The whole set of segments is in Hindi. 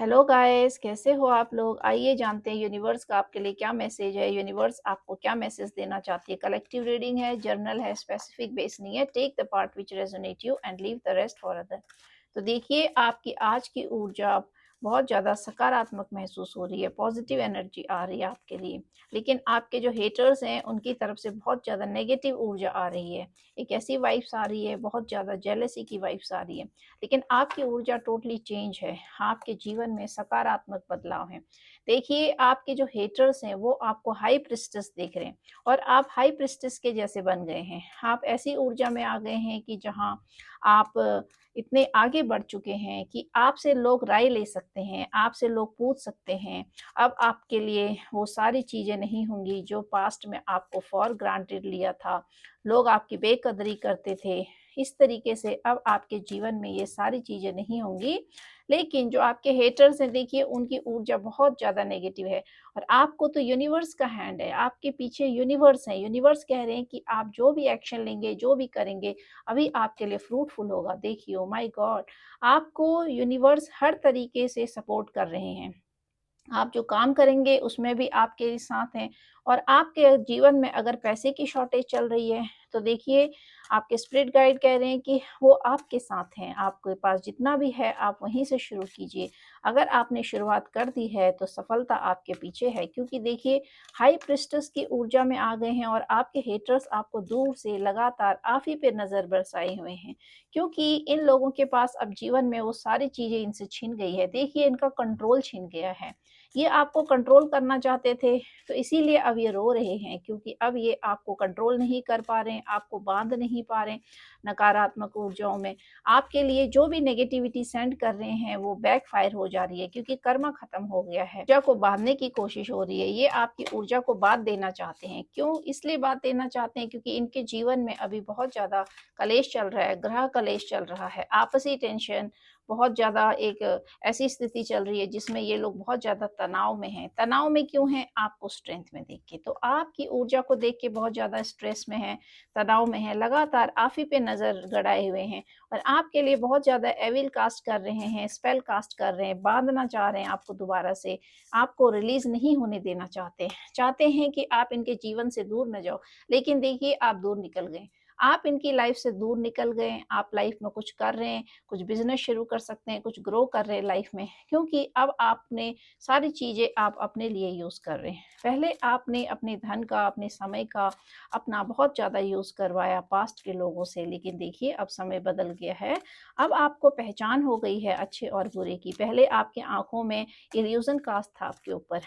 हेलो गाइस, कैसे हो आप लोग? आइए जानते हैं यूनिवर्स का आपके लिए क्या मैसेज है। यूनिवर्स आपको क्या मैसेज देना चाहती है। कलेक्टिव रीडिंग है, जर्नल है, स्पेसिफिक बेस नहीं है। Take the part which resonate you and leave the rest for other. तो देखिए, आपकी आज की ऊर्जा बहुत ज़्यादा सकारात्मक महसूस हो रही है, पॉजिटिव एनर्जी आ रही है आपके लिए। लेकिन आपके जो हेटर्स हैं उनकी तरफ से बहुत ज़्यादा नेगेटिव ऊर्जा आ रही है। एक ऐसी वाइब्स आ रही है, बहुत ज़्यादा जेलसी की वाइब्स आ रही है। लेकिन आपकी ऊर्जा टोटली चेंज है। आपके जीवन में सकारात्मक बदलाव हैं। देखिए, आपके जो हेटर्स हैं वो आपको हाई प्रिस्टेस देख रहे हैं और आप हाई प्रिस्टेस के जैसे बन गए हैं। आप ऐसी ऊर्जा में आ गए हैं कि जहाँ आप इतने आगे बढ़ चुके हैं कि आपसे लोग राय ले सकते हैं, आपसे लोग पूछ सकते हैं। अब आपके लिए वो सारी चीज़ें नहीं होंगी जो पास्ट में आपको फॉर ग्रांटेड लिया था। लोग आपकी बेकदरी करते थे। इस तरीके से अब आपके जीवन में ये सारी चीज़ें नहीं होंगी। लेकिन जो आपके हेटर्स हैं, देखिए उनकी ऊर्जा बहुत ज़्यादा नेगेटिव है और आपको तो यूनिवर्स का हैंड है, आपके पीछे यूनिवर्स है। यूनिवर्स कह रहे हैं कि आप जो भी एक्शन लेंगे, जो भी करेंगे, अभी आपके लिए फ्रूटफुल होगा। देखिए, ओह माय गॉड! आपको यूनिवर्स हर तरीके से सपोर्ट कर रहे हैं। आप जो काम करेंगे उसमें भी आपके साथ हैं और आपके जीवन में अगर पैसे की शॉर्टेज चल रही है तो देखिए, आपके स्पिरिट गाइड कह रहे हैं कि वो आपके साथ हैं। आपके पास जितना भी है आप वहीं से शुरू कीजिए। अगर आपने शुरुआत कर दी है तो सफलता आपके पीछे है, क्योंकि देखिए, हाई प्रिस्टेस की ऊर्जा में आ गए हैं और आपके हेटर्स आपको दूर से लगातार आप ही पे नज़र बरसाए हुए हैं, क्योंकि इन लोगों के पास अब जीवन में वो सारी चीज़ें इनसे छिन गई है। देखिए, इनका कंट्रोल छिन गया है। ये आपको कंट्रोल करना चाहते थे, तो इसीलिए अब ये रो रहे हैं, क्योंकि अब ये आपको कंट्रोल नहीं कर पा रहे हैं, आपको बाँध नहीं पा रहे हैं नकारात्मक ऊर्जाओं में। आपके लिए जो भी नेगेटिविटी सेंड कर रहे हैं वो बैकफायर हो जा रही है, क्योंकि कर्मा खत्म हो गया है। ऊर्जा को बाँधने की कोशिश हो रही है। ये आपकी ऊर्जा को बाँध देना चाहते हैं। क्यों? इसलिए बाँध देना चाहते हैं क्योंकि इनके जीवन में अभी बहुत ज़्यादा कलेश चल रहा है, ग्रह कलेश चल रहा है, आपसी टेंशन, बहुत ज़्यादा एक ऐसी स्थिति चल रही है जिसमें ये लोग बहुत ज़्यादा तनाव में हैं। तनाव में क्यों हैं? आपको स्ट्रेंथ में देख के। तो आपकी ऊर्जा को देख के बहुत ज़्यादा स्ट्रेस में हैं, तनाव में हैं, लगातार आप ही पे नज़र गड़ाए हुए हैं और आपके लिए बहुत ज़्यादा एविल कास्ट कर रहे हैं, स्पेल कास्ट कर रहे हैं, बाँधना चाह रहे हैं आपको दोबारा से, आपको रिलीज़ नहीं होने देना चाहते। चाहते हैं कि आप इनके जीवन से दूर ना जाओ, लेकिन देखिए, आप दूर निकल गए। आप इनकी लाइफ़ से दूर निकल गए, आप लाइफ़ में कुछ कर रहे हैं, कुछ बिज़नेस शुरू कर सकते हैं, कुछ ग्रो कर रहे हैं लाइफ में, क्योंकि अब आपने सारी चीज़ें आप अपने लिए यूज़ कर रहे हैं। पहले आपने अपने धन का, अपने समय का, अपना बहुत ज़्यादा यूज़ करवाया पास्ट के लोगों से, लेकिन देखिए, अब समय बदल गया है। अब आपको पहचान हो गई है अच्छे और बुरे की। पहले आपकी आँखों में इल्यूज़न कास्ट था आपके ऊपर,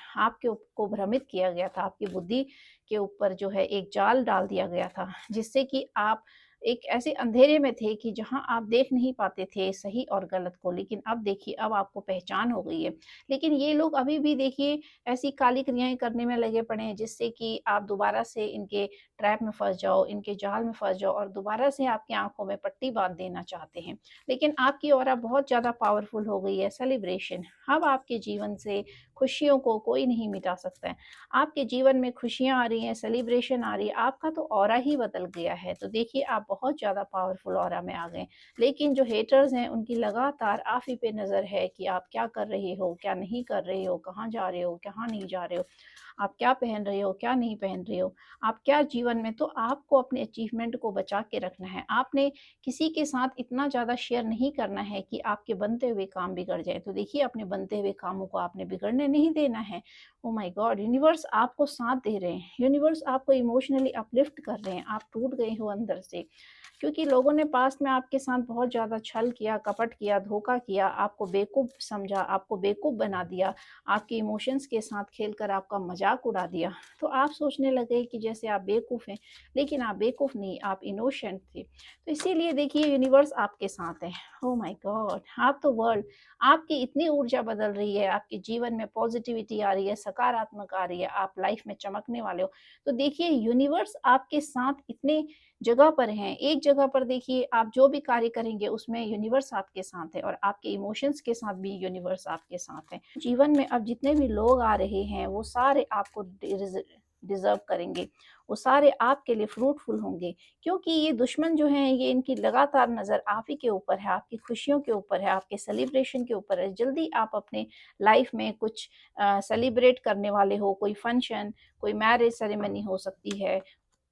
को भ्रमित किया गया था, आपकी बुद्धि के ऊपर जो है एक जाल डाल दिया गया था, जिससे कि आप एक ऐसे अंधेरे में थे कि जहाँ आप देख नहीं पाते थे सही और गलत को। लेकिन अब देखिए, अब आपको पहचान हो गई है। लेकिन ये लोग अभी भी देखिए ऐसी काली क्रियाएँ करने में लगे पड़े हैं, जिससे कि आप दोबारा से इनके ट्रैप में फँस जाओ, इनके जाल में फँस जाओ और दोबारा से आपकी आँखों में पट्टी बाँध देना चाहते हैं। लेकिन आपकी ऑरा बहुत ज़्यादा पावरफुल हो गई है, सेलिब्रेशन। अब आपके जीवन से खुशियों को कोई नहीं मिटा सकता है। आपके जीवन में खुशियाँ आ रही हैं, सेलिब्रेशन आ रही है, आपका तो ऑरा ही बदल गया है। तो देखिए, आप बहुत ज़्यादा पावरफुल ऑरा में आ गए। लेकिन जो हेटर्स हैं उनकी लगातार आप ही पे नज़र है कि आप क्या कर रहे हो, क्या नहीं कर रहे हो, कहाँ जा रहे हो, कहाँ नहीं जा रहे हो, आप क्या पहन रहे हो, क्या नहीं पहन रहे हो, आप क्या जीवन में। तो आपको अपने अचीवमेंट को बचा के रखना है। आपने किसी के साथ इतना ज़्यादा शेयर नहीं करना है कि आपके बनते हुए काम बिगड़ जाए। तो देखिए, अपने बनते हुए कामों को आपने बिगड़ने नहीं देना है। ओह माय गॉड! यूनिवर्स आपको साथ दे रहे हैं, यूनिवर्स आपको इमोशनली अपलिफ्ट कर रहे हैं। आप टूट गए हो अंदर से, क्योंकि लोगों ने पास्ट में आपके साथ बहुत ज़्यादा छल किया, कपट किया, धोखा किया, आपको बेवकूफ़ समझा, आपको बेवकूफ़ बना दिया, आपके इमोशंस के साथ खेलकर आपका मज़ाक उड़ा दिया। तो आप सोचने लगे कि जैसे आप बेवकूफ़ हैं, लेकिन आप बेवकूफ़ नहीं, आप इनोसेंट थे। तो इसीलिए देखिए, यूनिवर्स आपके साथ है। ओह माय गॉड! आप तो वर्ल्ड, आपकी इतनी ऊर्जा बदल रही है, आपके जीवन में पॉजिटिविटी आ रही है, सकारात्मक आ रही है, आप लाइफ में चमकने वाले हो। तो देखिए, यूनिवर्स आपके साथ इतने जगह पर हैं। एक जगह पर देखिए, आप जो भी कार्य करेंगे उसमें यूनिवर्स आपके साथ है और आपके इमोशंस के साथ भी यूनिवर्स आपके साथ है। जीवन में अब जितने भी लोग आ रहे हैं वो सारे आपको डिज़र्व करेंगे, वो सारे आपके लिए फ्रूटफुल होंगे। क्योंकि ये दुश्मन जो हैं, ये इनकी लगातार नज़र आप ही के ऊपर है, आपकी खुशियों के ऊपर है, आपके सेलिब्रेशन के ऊपर है। जल्दी आप अपने लाइफ में कुछ सेलिब्रेट करने वाले हो, कोई फंक्शन, कोई मैरिज सेरेमनी हो सकती है,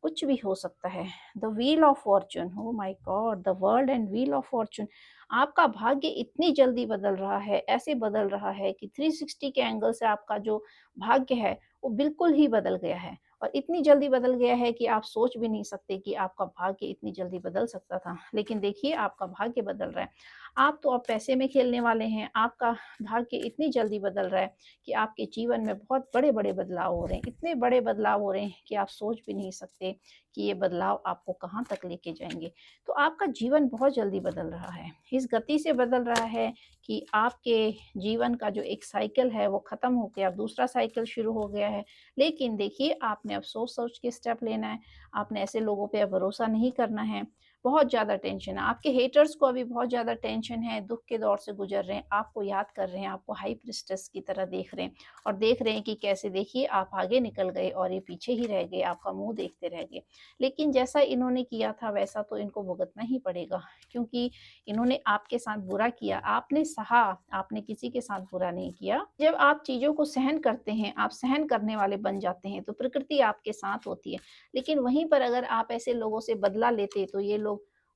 कुछ भी हो सकता है। The wheel of Fortune, oh my God, the world and wheel of Fortune. आपका भाग्य इतनी जल्दी बदल रहा है, ऐसे बदल रहा है कि 360 के एंगल से आपका जो भाग्य है, वो बिल्कुल ही बदल गया है। और इतनी जल्दी बदल गया है कि आप सोच भी नहीं सकते कि आपका भाग्य इतनी जल्दी बदल सकता था। लेकिन देखिए, आपका भाग्य बदल रहा है। आप तो अब पैसे में खेलने वाले हैं, आपका भाग्य इतनी जल्दी बदल रहा है कि आपके जीवन में बहुत बड़े-बड़े बदलाव हो रहे हैं। इतने बड़े बदलाव हो रहे हैं कि आप सोच भी नहीं सकते कि ये बदलाव आपको कहाँ तक लेके जाएँगे। तो आपका जीवन बहुत जल्दी बदल रहा है। इस गति से बदल रहा है कि आपके जीवन का जो एक साइकिल है, वो ख़त्म हो गया, अब दूसरा साइकिल शुरू हो गया है। लेकिन देखिए, आपने अब सोच-सोच के स्टेप लेना है। आपने ऐसे लोगों पे अब भरोसा नहीं करना है। बहुत ज़्यादा टेंशन है। आपके हेटर्स को अभी बहुत ज़्यादा टेंशन है, दुःख के दौर से गुज़र रहे हैं, आपको याद कर रहे हैं, आपको हाई प्रीस्टेस की तरह देख रहे हैं और देख रहे हैं कि कैसे देखिए आप आगे निकल गए और ये पीछे ही रह गए, आपका मुँह देखते रह गए। लेकिन जैसा इन्होंने किया था वैसा तो इनको भुगतना ही पड़ेगा, क्योंकि इन्होंने आपके साथ बुरा किया, आपने सहा, आपने किसी के साथ बुरा नहीं किया। जब आप चीज़ों को सहन करते हैं, आप सहन करने वाले बन जाते हैं, तो प्रकृति आपके साथ होती है। लेकिन वहीं पर अगर आप ऐसे लोगों से बदला लेते तो ये लोग,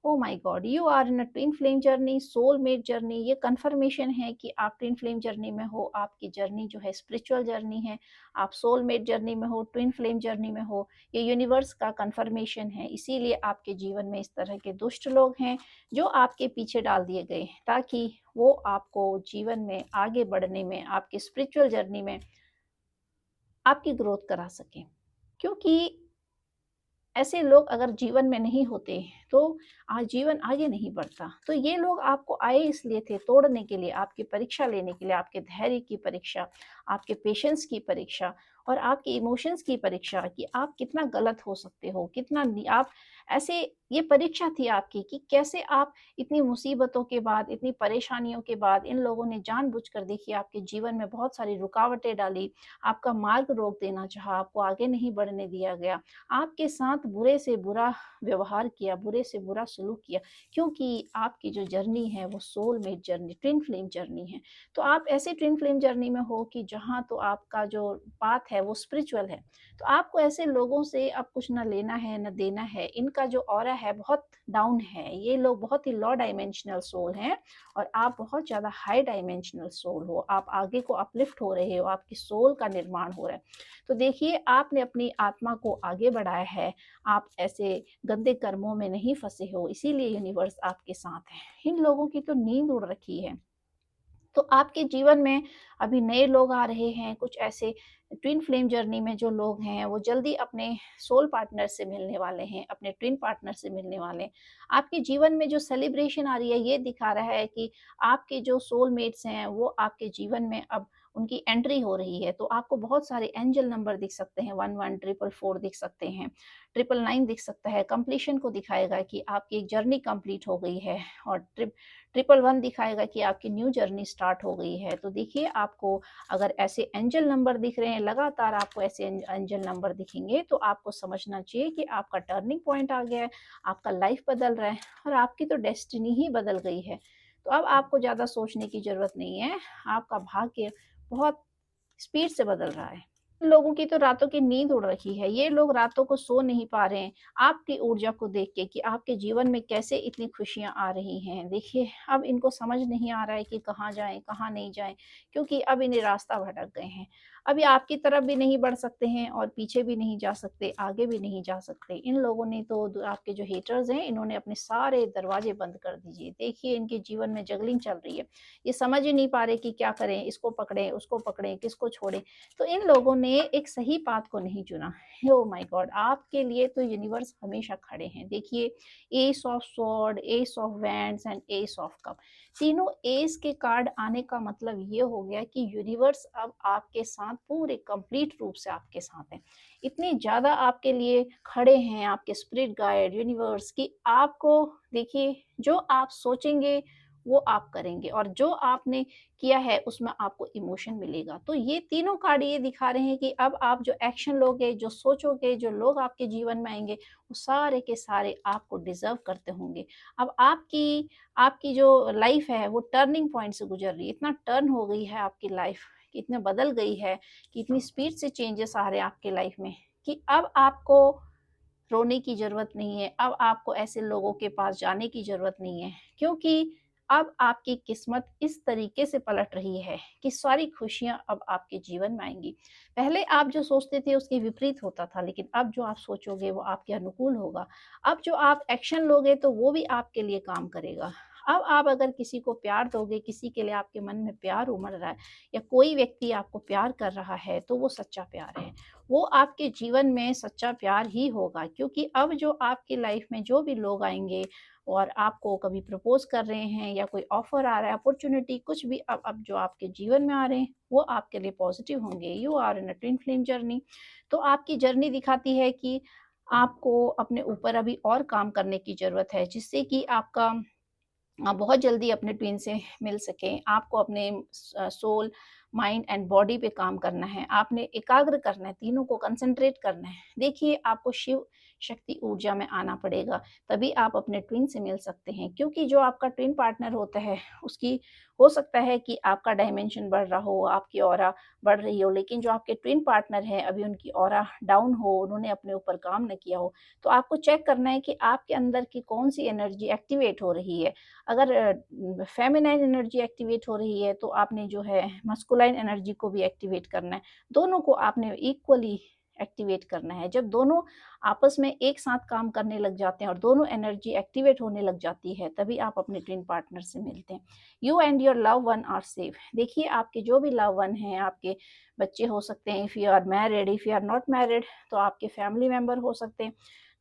oh my god, you are in a twin flame journey, soulmate journey, ये कन्फर्मेशन है कि आप ट्विन फ्लेम जर्नी में हो, आपकी जर्नी जो है स्पिरिचुअल जर्नी है, आप सोलमेट जर्नी में हो, ट्विन फ्लेम जर्नी में हो, ये यूनिवर्स का कन्फर्मेशन है। इसीलिए आपके जीवन में इस तरह के दुष्ट लोग हैं जो आपके पीछे डाल दिए गए हैं, ताकि वो आपको जीवन में आगे बढ़ने में, आपकी स्पिरिचुअल जर्नी में आपकी ग्रोथ करा सकें। क्योंकि ऐसे लोग अगर जीवन में नहीं होते तो आज जीवन आगे नहीं बढ़ता। तो ये लोग आपको आए इसलिए थे, तोड़ने के लिए, आपकी परीक्षा लेने के लिए, आपके धैर्य की परीक्षा, आपके पेशेंस की परीक्षा और आपके इमोशंस की परीक्षा कि आप कितना गलत हो सकते हो, कितना आप ऐसे, ये परीक्षा थी आपकी कि कैसे आप इतनी मुसीबतों के बाद, इतनी परेशानियों के बाद, इन लोगों ने जानबूझकर देखिए आपके जीवन में बहुत सारी रुकावटें डाली, आपका मार्ग रोक देना चाहा, आपको आगे नहीं बढ़ने दिया गया, आपके साथ बुरे से बुरा व्यवहार किया, बुरे से बुरा सलूक किया, क्योंकि आपकी जो जर्नी है वो soulmate journey, twin flame journey है। तो आप ऐसे ट्विन फ्लेम जर्नी में हो कि जहाँ तो आपका जो पाथ है वो स्पिरिचुअल है। तो आपको ऐसे लोगों से अब कुछ ना लेना है, ना देना है। इनका जो ऑरा है बहुत डाउन है। ये लोग बहुत ही लो डायमेंशनल सोल हैं और आप बहुत ज़्यादा हाई डायमेंशनल सोल हो। आप आगे को अपलिफ्ट हो रहे हो, आपकी सोल का निर्माण हो रहा है। तो देखिए, आपने अपनी आत्मा को आगे बढ़ाया है, आप ऐसे गंदे कर्मों में नहीं फँसे हो, इसीलिए यूनिवर्स आपके साथ है। इन लोगों की तो नींद उड़ रखी है। तो आपके जीवन में अभी नए लोग आ रहे हैं, कुछ ऐसे ट्विन फ्लेम जर्नी में जो लोग हैं, वो जल्दी अपने सोल पार्टनर से मिलने वाले हैं, अपने ट्विन पार्टनर से मिलने वाले हैं। आपके जीवन में जो सेलिब्रेशन आ रही है, ये दिखा रहा है कि आपके जो सोलमेट्स हैं, वो आपके जीवन में अब उनकी एंट्री हो रही है। तो आपको बहुत सारे एंजल नंबर दिख सकते हैं, 11, 444 दिख सकते हैं, 999 दिख सकता है। कंप्लीशन को दिखाएगा कि आपकी एक जर्नी कंप्लीट हो गई है और 111 दिखाएगा कि आपकी न्यू जर्नी स्टार्ट हो गई है। तो देखिए, आपको अगर ऐसे एंजल नंबर दिख रहे हैं, लगातार आपको ऐसे एंजल नंबर दिखेंगे, तो आपको समझना चाहिए कि आपका टर्निंग पॉइंट आ गया है, आपका लाइफ बदल रहा है और आपकी तो डेस्टिनी ही बदल गई है। तो अब आपको ज़्यादा सोचने की ज़रूरत नहीं है, आपका भाग्य बहुत स्पीड से बदल रहा है। लोगों की तो रातों की नींद उड़ रखी है, ये लोग रातों को सो नहीं पा रहे हैं, आपकी ऊर्जा को देख के कि आपके जीवन में कैसे इतनी खुशियाँ आ रही हैं। देखिए, अब इनको समझ नहीं आ रहा है कि कहाँ जाएँ, कहाँ नहीं जाएँ, क्योंकि अब इन्हें रास्ता भटक गए हैं। अभी आपकी तरफ भी नहीं बढ़ सकते हैं और पीछे भी नहीं जा सकते, आगे भी नहीं जा सकते। इन लोगों ने तो आपके जो हेटर्स हैं, इन्होंने अपने सारे दरवाजे बंद कर दीजिए। देखिए, इनके जीवन में जगलिंग चल रही है, ये समझ ही नहीं पा रहे कि क्या करें, इसको पकड़ें, उसको पकड़ें, किसको छोड़ें। तो इन लोगों ने एक सही पाथ को नहीं चुना। ओह माय गॉड, आपके लिए तो यूनिवर्स हमेशा खड़े हैं। देखिए, S of sword, S of wands and S of cup, तीनों एस के कार्ड आने का मतलब ये हो गया कि यूनिवर्स अब आपके साथ पूरे कंप्लीट रूप से आपके साथ है। इतने ज़्यादा आपके लिए खड़े हैं आपके स्पिरिट गाइड यूनिवर्स, कि आपको देखिए, जो आप सोचेंगे वो आप करेंगे, और जो आपने किया है उसमें आपको इमोशन मिलेगा। तो ये तीनों कार्ड ये दिखा रहे हैं कि अब आप जो एक्शन लोगे, जो सोचोगे, जो लोग आपके जीवन में आएंगे, वो सारे के सारे आपको डिजर्व करते होंगे। अब आपकी आपकी जो लाइफ है वो टर्निंग पॉइंट से गुजर रही है। इतना टर्न हो गई है आपकी लाइफ, कि इतने बदल गई है, कि इतनी स्पीड से चेंजेस आ रहे हैं आपके लाइफ में, कि अब आपको रोने की ज़रूरत नहीं है, अब आपको ऐसे लोगों के पास जाने की ज़रूरत नहीं है, क्योंकि अब आपकी किस्मत इस तरीके से पलट रही है कि सारी खुशियाँ अब आपके जीवन में आएँगी। पहले आप जो सोचते थे उसके विपरीत होता था, लेकिन अब जो आप सोचोगे वो आपके अनुकूल होगा। अब जो आप एक्शन लोगे तो वो भी आपके लिए काम करेगा। अब आप अगर किसी को प्यार दोगे, किसी के लिए आपके मन में प्यार उमड़ रहा है, या कोई व्यक्ति आपको प्यार कर रहा है, तो वो सच्चा प्यार है। वो आपके जीवन में सच्चा प्यार ही होगा, क्योंकि अब जो आपकी लाइफ में जो भी लोग आएँगे और आपको कभी प्रपोज़ कर रहे हैं, या कोई ऑफ़र आ रहा है, अपॉर्च्युनिटी कुछ भी, अब जो आपके जीवन में आ रहे हैं, वो आपके लिए पॉज़िटिव होंगे। You are in a twin flame journey. तो आपकी जर्नी दिखाती है कि आपको अपने ऊपर अभी और काम करने की ज़रूरत है, जिससे कि आपका आप बहुत जल्दी अपने ट्विन से मिल सकें। आपको अपने सोल, माइंड एंड बॉडी पे काम करना है। आपने एकाग्र करना है, तीनों को कंसंट्रेट करना है। देखिए, आपको शिव शक्ति ऊर्जा में आना पड़ेगा, तभी आप अपने ट्विन से मिल सकते हैं। क्योंकि जो आपका ट्विन पार्टनर होता है, उसकी हो सकता है कि आपका डायमेंशन बढ़ रहा हो, आपकी ऑरा बढ़ रही हो, लेकिन जो आपके ट्विन पार्टनर हैं, अभी उनकी ऑरा डाउन हो, उन्होंने अपने ऊपर काम न किया हो। तो आपको चेक करना है कि आपके अंदर की कौन-सी एनर्जी एक्टिवेट हो रही है। अगर फेमिनाइन एनर्जी एक्टिवेट हो रही है, तो आपने जो है मस्कुलाइन एनर्जी को भी एक्टिवेट करना है। दोनों को आपने इक्वली एक्टिवेट करना है। जब दोनों आपस में एक साथ काम करने लग जाते हैं और दोनों एनर्जी एक्टिवेट होने लग जाती है, तभी आप अपने ट्विन पार्टनर से मिलते हैं। You and your love one are safe. देखिए, आपके जो भी लव वन हैं, आपके बच्चे हो सकते हैं, if you are married, if you are not married, तो आपके फैमिली मेंबर हो सकते हैं।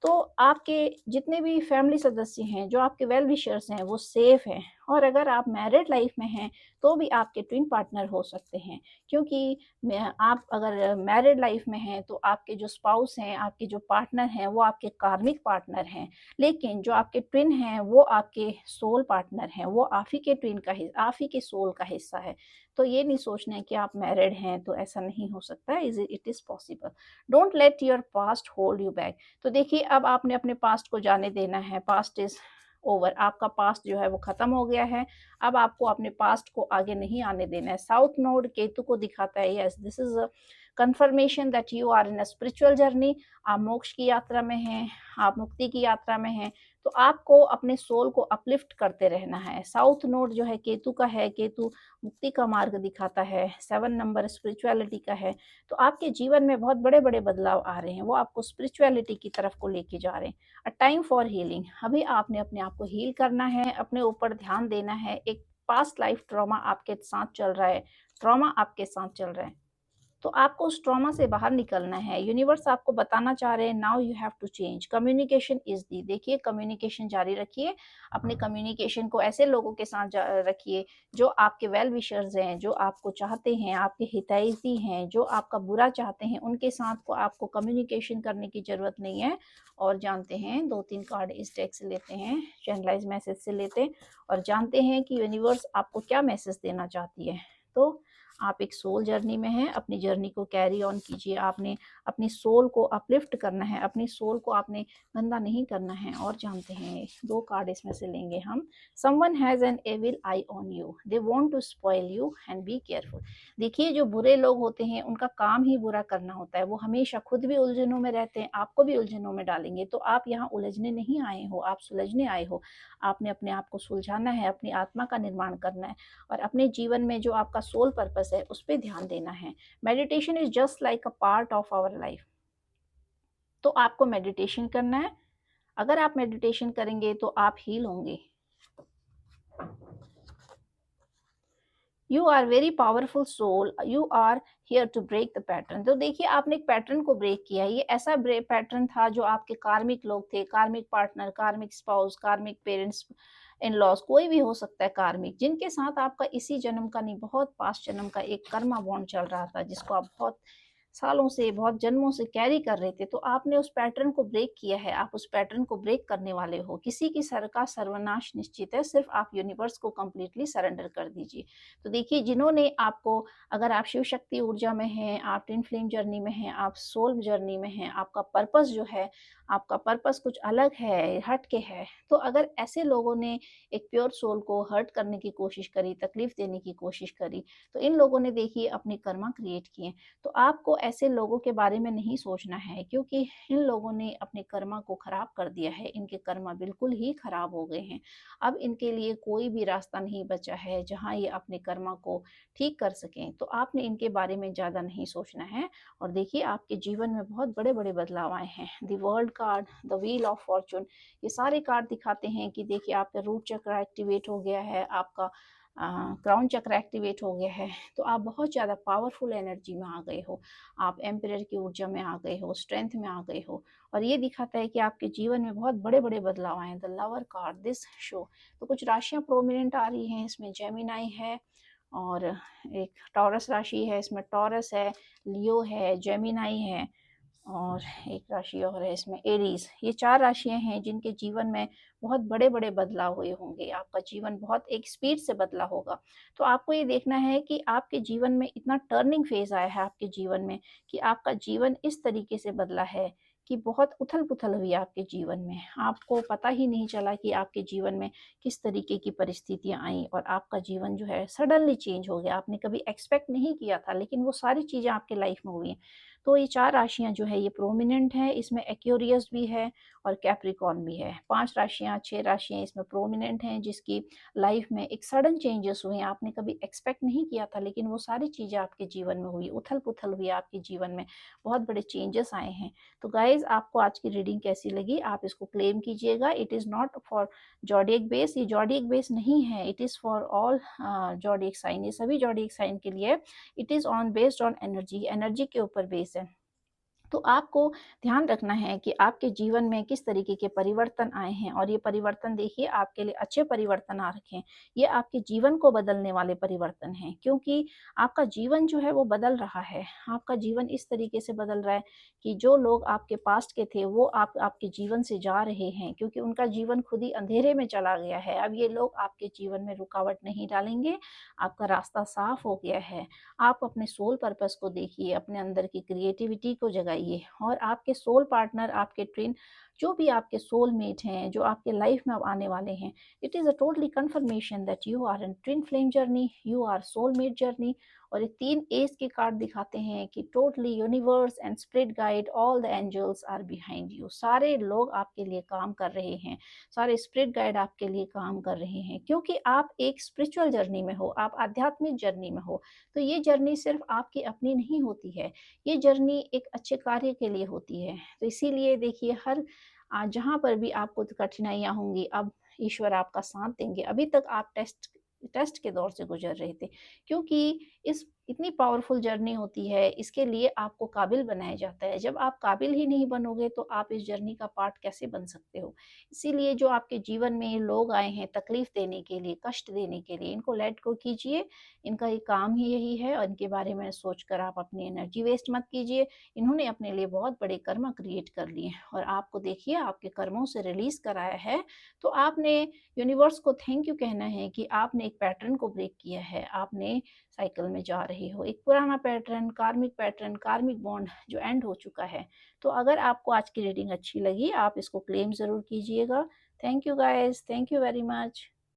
तो आपके जितने भी फैमिली सदस्य हैं, जो आपके वेल विशर्स हैं, वो सेफ हैं। और अगर आप मैरिड लाइफ में हैं, तो भी आपके ट्विन पार्टनर हो सकते हैं, क्योंकि मैं आप अगर मैरिड लाइफ में हैं, तो आपके जो स्पाउस हैं, आपके जो पार्टनर हैं, वो आपके कार्मिक पार्टनर हैं। लेकिन जो आपके ट्विन हैं, वो आपके सोल पार्टनर हैं, वो आप ही के ट्विन का आप ही के सोल का हिस्सा है। तो ये नहीं सोचना है कि आप मैरिड हैं, तो ऐसा नहीं हो सकता, it is possible. Don't let your past hold you back. तो देखिए, अब आपने अपने पास्ट को जाने देना है। Past is over. आपका पास्ट जो है वो ख़त्म हो गया है। अब आपको अपने पास्ट को आगे नहीं आने देना है। साउथ नोड केतु को दिखाता है, yes this is a confirmation that you are in a spiritual journey. आप मोक्ष की यात्रा में हैं, आप मुक्ति की यात्रा में हैं। तो आपको अपने सोल को अपलिफ्ट करते रहना है। साउथ नोड जो है केतु का है, केतु मुक्ति का मार्ग दिखाता है, 7 नंबर स्पिरिचुअलिटी का है। तो आपके जीवन में बहुत बड़े-बड़े बदलाव आ रहे हैं, वो आपको स्पिरिचुअलिटी की तरफ को लेके जा रहे हैं। A time for healing. अभी आपने अपने आप को हील करना है, अपने ऊपर ध्यान देना है। एक पास्ट लाइफ ट्रॉमा आपके साथ चल रहा है, ट्रॉमा आपके साथ चल रहा है। तो आपको उस ट्रॉमा से बाहर निकलना है। यूनिवर्स आपको बताना चाह रहे हैं, now you have to change. Communication is the. देखिए, कम्युनिकेशन जारी रखिए। अपने कम्युनिकेशन को ऐसे लोगों के साथ रखिए, जो आपके वेल विशर्स हैं, जो आपको चाहते हैं, आपके हितैषी हैं, जो आपका बुरा चाहते हैं, उनके साथ को आपको कम्युनिकेशन करने की ज़रूरत नहीं है। और जानते हैं, 2-3 कार्ड इस डेक से लेते हैं, चैनलाइज़ मैसेज से लेते हैं, और जानते हैं कि यूनिवर्स आपको क्या मैसेज देना चाहती है। तो आप एक सोल जर्नी में हैं, अपनी जर्नी को कैरी ऑन कीजिए। आपने अपनी सोल को अपलिफ्ट करना है, अपनी सोल को आपने गंदा नहीं करना है। और जानते हैं, 2 कार्ड इसमें से लेंगे हम। Someone has an evil eye on you, they want to spoil you and be careful. देखिए, जो बुरे लोग होते हैं, उनका काम ही बुरा करना होता है। वो हमेशा खुद भी उलझनों में रहते हैं, आपको भी उलझनों में डालेंगे। तो आप यहाँ उलझने नहीं आए हो, आप सुलझने आए हो। आपने अपने आप को सुलझाना है, अपनी आत्मा का निर्माण करना है, और अपने जीवन में जो आपका सोल पर्पस है, उस पे ध्यान देना है। Meditation is just like a part of our life. तो आपको मेडिटेशन करना है। अगर आप मेडिटेशन करेंगे, तो आप हील होंगे। You are very powerful soul, you are here to break the pattern. तो देखिए, आपने एक पैटर्न को ब्रेक किया है। ये ऐसा पैटर्न था जो आपके कार्मिक लोग थे, कार्मिक पार्टनर, कार्मिक स्पाउस, कार्मिक पेरेंट्स, इन लॉज, कोई भी हो सकता है कार्मिक, जिनके साथ आपका इसी जन्म का नहीं, बहुत पास्ट जन्म का एक कर्मा बॉन्ड चल रहा था, जिसको आप बहुत सालों से, बहुत जन्मों से कैरी कर रहे थे, तो आपने उस पैटर्न को ब्रेक किया है, आप उस पैटर्न को ब्रेक करने वाले हो। किसी की सर का सर्वनाश निश्चित है, सिर्फ आप यूनिवर्स को कंप्लीटली सरेंडर कर दीजिए। तो देखिए, जिन्होंने आपको, अगर आप शिव शक्ति ऊर्जा में हैं, आप ट्विन फ्लेम जर्नी में हैं, आप सोल जर्नी में हैं, आपका पर्पस जो है, आपका पर्पस कुछ अलग है, हट के है, तो अगर ऐसे लोगों ने एक प्योर सोल को हर्ट करने की कोशिश करी, तकलीफ देने की कोशिश करी, तो इन लोगों ने देखिए अपने कर्मा क्रिएट किए। तो आपको ऐसे लोगों के बारे में नहीं सोचना है, क्योंकि इन लोगों ने अपने कर्मा को खराब कर दिया है, इनके कर्मा बिल्कुल ही खराब हो गए हैं। अब इनके लिए कोई भी रास्ता नहीं बचा है जहाँ ये अपने कर्मा को ठीक कर सकें, तो आपने इनके बारे में ज़्यादा नहीं सोचना है। और देखिए, आपके जीवन में बहुत बड़े बड़े बदलाव आए हैं। The world card, the wheel of Fortune, ये सारे कार्ड दिखाते हैं कि देखिए, आपका रूट चक्र एक्टिवेट हो गया है, आपका क्राउन चक्र एक्टिवेट हो गया है, तो आप बहुत ज़्यादा पावरफुल एनर्जी में आ गए हो, आप एम्परर की ऊर्जा में आ गए हो, स्ट्रेंथ में आ गए हो। और ये दिखाता है कि आपके जीवन में बहुत बड़े बड़े बदलाव आए हैं। The lover card this show, तो कुछ राशियाँ प्रोमिनेंट आ रही हैं, इसमें जेमिनाई है, और एक टॉरस राशि है, इसमें टॉरस है, लियो है, जेमिनाई है, और एक राशि और है इसमें, एरीज। ये 4 राशियाँ हैं जिनके जीवन में बहुत बड़े-बड़े बदलाव हुए होंगे। आपका जीवन बहुत एक स्पीड से बदला होगा। तो आपको ये देखना है कि आपके जीवन में इतना टर्निंग फेज़ आया है आपके जीवन में, कि आपका जीवन इस तरीके से बदला है कि बहुत उथल-पुथल हुई आपके जीवन में। आपको पता ही नहीं चला कि आपके जीवन में किस तरीके की परिस्थितियाँ आईं, और आपका जीवन जो है सडनली चेंज हो गया। आपने कभी एक्सपेक्ट नहीं किया था, लेकिन वो सारी चीज़ें आपके लाइफ में हुई हैं। तो ये 4 राशियाँ जो है ये प्रोमिनेंट है, इसमें एक्वेरियस भी है और कैप्रिकॉर्न भी है। 5 राशियाँ, 6 राशियाँ इसमें प्रोमिनेंट हैं, जिसकी लाइफ में एक सडन चेंजेस हुए हैं, आपने कभी एक्सपेक्ट नहीं किया था, लेकिन वो सारी चीज़ें आपके जीवन में हुई, उथल-पुथल हुई आपके जीवन में, बहुत बड़े चेंजेस आए हैं। तो गाइज़, आपको आज की रीडिंग कैसी लगी? आप इसको क्लेम कीजिएगा। It is not for zodiac base, ये ज़ोडिएक बेस नहीं है, it is for all zodiac sign, ये सभी ज़ोडिएक साइन के लिए है। It is on based on energy, energy के ऊपर बेस है। तो आपको ध्यान रखना है कि आपके जीवन में किस तरीके के परिवर्तन आए हैं, और ये परिवर्तन देखिए आपके लिए अच्छे परिवर्तन आ रखे हैं। ये आपके जीवन को बदलने वाले परिवर्तन हैं, क्योंकि आपका जीवन जो है वो बदल रहा है। आपका जीवन इस तरीके से बदल रहा है कि जो लोग आपके पास्ट के थे वो आपके जीवन से जा रहे हैं, क्योंकि उनका जीवन खुद ही अंधेरे में चला गया है। अब ये लोग आपके जीवन में रुकावट नहीं डालेंगे, आपका रास्ता साफ हो गया है। आप अपने सोल पर्पस को देखिए, अपने अंदर की क्रिएटिविटी को जगाइए, और आपके सोल पार्टनर, आपके ट्विन, जो भी आपके सोलमेट हैं, जो आपके लाइफ में अब आने वाले हैं, it is a totally confirmation that you are in twin flame journey, you are soulmate journey. और ये 3 एस के कार्ड दिखाते हैं कि totally universe and spirit guide, all the angels are behind you. सारे लोग आपके लिए काम कर रहे हैं, सारे स्पिरिट गाइड आपके लिए काम कर रहे हैं, क्योंकि आप एक स्पिरिचुअल जर्नी में हो, आप आध्यात्मिक जर्नी में हो। तो ये जर्नी सिर्फ आपकी अपनी नहीं होती है, ये जर्नी एक अच्छे कार्य के लिए होती है। तो इसीलिए देखिए, हर जहाँ पर भी आपको कठिनाइयाँ होंगी, अब ईश्वर आपका साथ देंगे। अभी तक आप टेस्ट टेस्ट के दौर से गुजर रहे थे, क्योंकि इस इतनी पावरफुल जर्नी होती है, इसके लिए आपको काबिल बनाया जाता है। जब आप काबिल ही नहीं बनोगे, तो आप इस जर्नी का पार्ट कैसे बन सकते हो? इसीलिए जो आपके जीवन में ये लोग आए हैं तकलीफ देने के लिए, कष्ट देने के लिए, इनको लेट गो कीजिए। इनका ये काम ही यही है, और इनके बारे में सोचकर आप अपनी एनर्जी वेस्ट मत कीजिए। इन्होंने अपने लिए बहुत बड़े कर्म क्रिएट कर लिए, और आपको देखिए आपके कर्मों से रिलीज कराया है। तो आपने यूनिवर्स को थैंक यू कहना है कि आपने एक पैटर्न को ब्रेक किया है, आपने साइकिल में जा रहे हो, एक पुराना पैटर्न, कार्मिक बॉन्ड जो एंड हो चुका है। तो अगर आपको आज की रीडिंग अच्छी लगी, आप इसको क्लेम ज़रूर कीजिएगा। Thank you guys, thank you very much.